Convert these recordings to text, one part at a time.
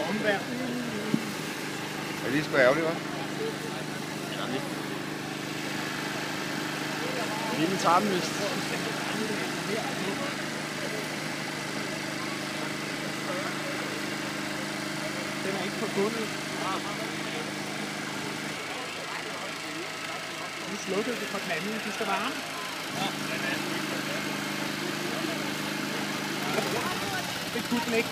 stormvejr. Ja, det er sgu ærgerligt, hva'? Lille tarmlyst. Den er ikke på gulvet. Nu slukkede det for den anden. De skal varme. Det kunne den ikke.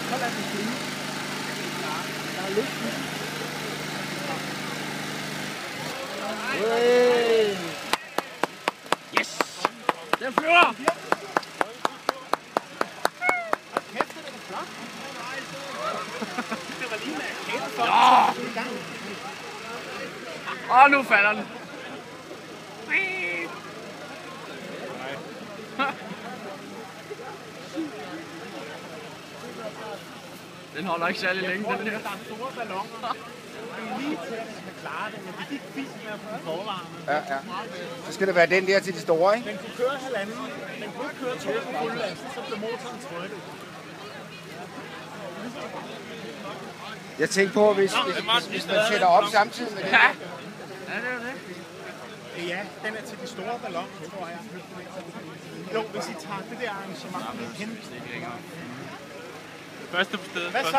Så lad den flyve. Der er luft i. Yes! Den flyver! Kæft, det er flot. Det var lige med kæft for. Åh, nu falder den. Den holder ikke særlig længe, den her. Der er store balloner. Lige til at man kan klare det, men det gik fint med at få forvarme. Ja, ja. Så skal det være den der til de store, ikke? Den kunne køre halvanden. Den kunne ikke køre 2 på fuld last, så blev motoren trykket. Jeg tænkte på, hvis man sætter op samtidig med det. Ja, det er det. Ja, den er til de store balloner, tror jeg. Jo, hvis I tager det der arrangement hen. Første på stedet. Hvad så?